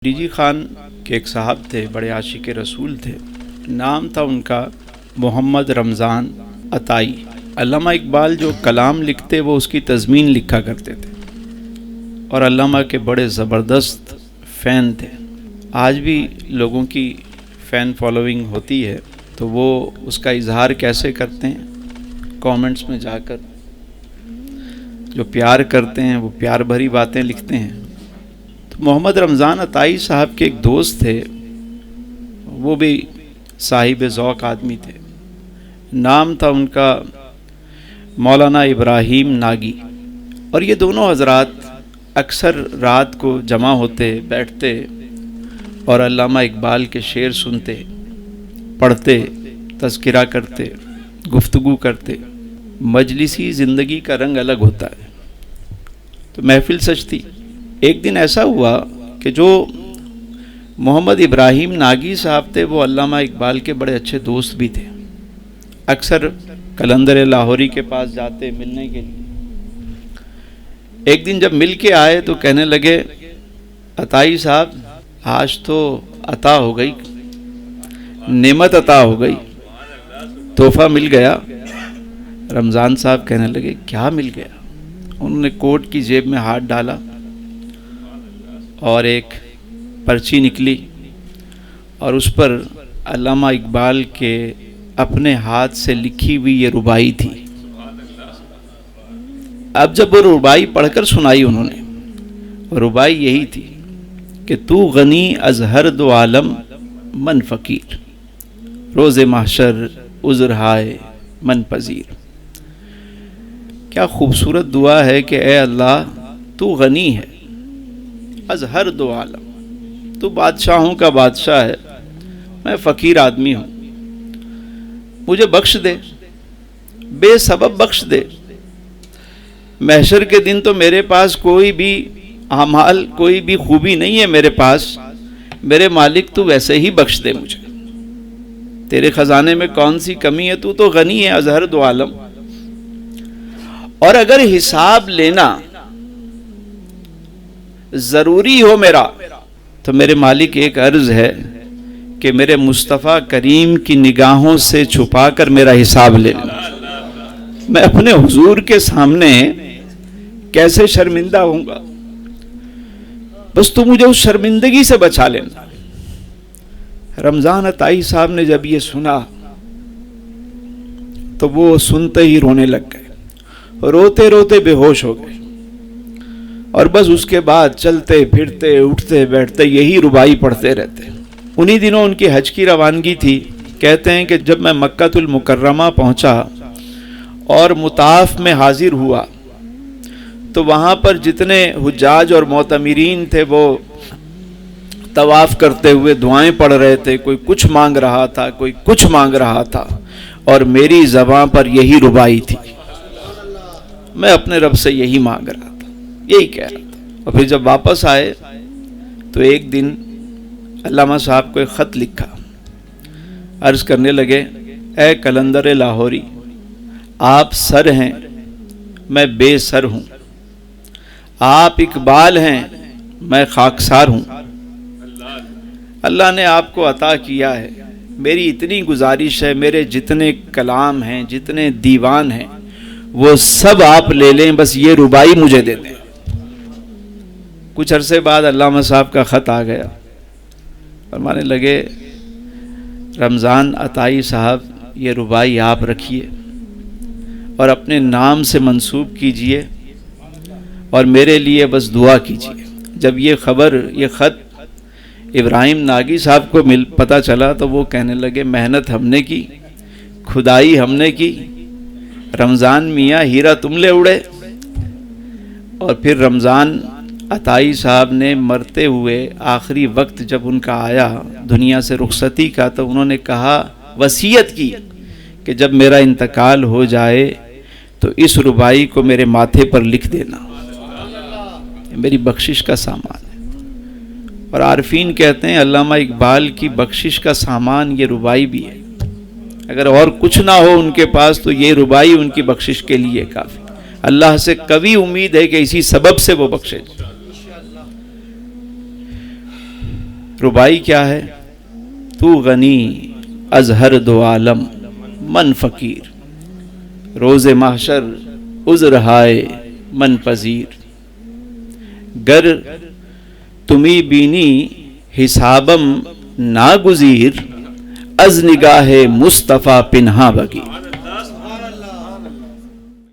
D G Khan کے ایک صاحب تھے، بڑے عاشق رسول تھے، نام تھا ان کا محمد رمضان عطائی۔ علامہ اقبال جو کلام لکھتے وہ اس کی تضمین لکھا کرتے تھے اور علامہ کے بڑے زبردست فین تھے۔ آج بھی لوگوں کی فین فالوئنگ ہوتی ہے تو وہ اس کا اظہار کیسے کرتے ہیں؟ کامنٹس میں جا کر جو پیار کرتے ہیں وہ پیار بھری باتیں لکھتے ہیں۔ محمد رمضان عطائی صاحب کے ایک دوست تھے، وہ بھی صاحب ذوق آدمی تھے، نام تھا ان کا مولانا ابراہیم ناگی۔ اور یہ دونوں حضرات اکثر رات کو جمع ہوتے، بیٹھتے اور علامہ اقبال کے شعر سنتے، پڑھتے، تذکرہ کرتے، گفتگو کرتے۔ مجلسی زندگی کا رنگ الگ ہوتا ہے، تو محفل سچ تھی۔ ایک دن ایسا ہوا کہ جو محمد ابراہیم ناگی صاحب تھے وہ علامہ اقبال کے بڑے اچھے دوست بھی تھے، اکثر قلندر لاہوری کے پاس جاتے ملنے کے لیے۔ ایک دن جب مل کے آئے تو کہنے لگے، عطائی صاحب آج تو عطا ہو گئی، نعمت عطا ہو گئی، تحفہ مل گیا۔ رمضان صاحب کہنے لگے، کیا مل گیا؟ انہوں نے کوٹ کی جیب میں ہاتھ ڈالا اور ایک پرچی نکلی اور اس پر علامہ اقبال کے اپنے ہاتھ سے لکھی ہوئی یہ ربائی تھی۔ اب جب وہ ربائی پڑھ کر سنائی انہوں نے، وہ ربائی یہی تھی کہ تو غنی از ہر دو عالم من فقیر، روز محشر عذر ہائے من پذیر۔ کیا خوبصورت دعا ہے کہ اے اللہ تو غنی ہے از ہر دو عالم، تو بادشاہوں کا بادشاہ ہے، میں فقیر آدمی ہوں، مجھے بخش دے، بے سبب بخش دے۔ محشر کے دن تو میرے پاس کوئی بھی اعمال، کوئی بھی خوبی نہیں ہے میرے پاس، میرے مالک تو ویسے ہی بخش دے مجھے، تیرے خزانے میں کون سی کمی ہے، تو غنی ہے از ہر دو عالم۔ اور اگر حساب لینا ضروری ہو میرا تو میرے مالک ایک عرض ہے کہ میرے مصطفیٰ کریم کی نگاہوں سے چھپا کر میرا حساب لے لینا۔ میں اپنے حضور کے سامنے کیسے شرمندہ ہوں گا، بس تو مجھے اس شرمندگی سے بچا لینا۔ رمضان عطائی صاحب نے جب یہ سنا تو وہ سنتے ہی رونے لگ گئے، روتے روتے بے ہوش ہو گئے، اور بس اس کے بعد چلتے پھرتے اٹھتے بیٹھتے یہی ربائی پڑھتے رہتے۔ انہی دنوں ان کی حج کی روانگی تھی۔ کہتے ہیں کہ جب میں مکہ المکرمہ پہنچا اور مطاف میں حاضر ہوا تو وہاں پر جتنے حجاج اور معتمرین تھے وہ طواف کرتے ہوئے دعائیں پڑھ رہے تھے، کوئی کچھ مانگ رہا تھا، کوئی کچھ مانگ رہا تھا، اور میری زبان پر یہی ربائی تھی، میں اپنے رب سے یہی مانگ رہا تھا، یہی کہہ رہا تھا۔ اور پھر جب واپس آئے تو ایک دن علامہ صاحب کو ایک خط لکھا، عرض کرنے لگے، اے قلندر لاہوری، آپ سر ہیں، میں بے سر ہوں، آپ اقبال ہیں، میں خاکسار ہوں، اللہ نے آپ کو عطا کیا ہے، میری اتنی گزارش ہے، میرے جتنے کلام ہیں، جتنے دیوان ہیں، وہ سب آپ لے لیں، بس یہ ربائی مجھے دے دیں۔ کچھ عرصے بعد علامہ صاحب کا خط آ گیا، فرمانے لگے، رمضان عطائی صاحب یہ ربائی آپ رکھیے اور اپنے نام سے منسوب کیجئے اور میرے لیے بس دعا کیجئے۔ جب یہ خبر، یہ خط ابراہیم ناگی صاحب کو پتہ چلا تو وہ کہنے لگے، محنت ہم نے کی، کھدائی ہم نے کی، رمضان میاں ہیرا تم لے اڑے۔ اور پھر رمضان عطائی صاحب نے مرتے ہوئے آخری وقت جب ان کا آیا دنیا سے رخصتی کا تو انہوں نے کہا، وصیت کی کہ جب میرا انتقال ہو جائے تو اس ربائی کو میرے ماتھے پر لکھ دینا، میری بخشش کا سامان ہے۔ اور عارفین کہتے ہیں علامہ اقبال کی بخشش کا سامان یہ ربائی بھی ہے، اگر اور کچھ نہ ہو ان کے پاس تو یہ ربائی ان کی بخشش کے لیے کافی۔ اللہ سے قوی امید ہے کہ اسی سبب سے وہ بخشے۔ ربائی کیا ہے؟ تو غنی از ہر دو عالم من فقیر، روز محشر عذر ہائے من پذیر، گر تمی بینی حسابم ناگزیر، از نگاہ مصطفیٰ پنہا بگیر۔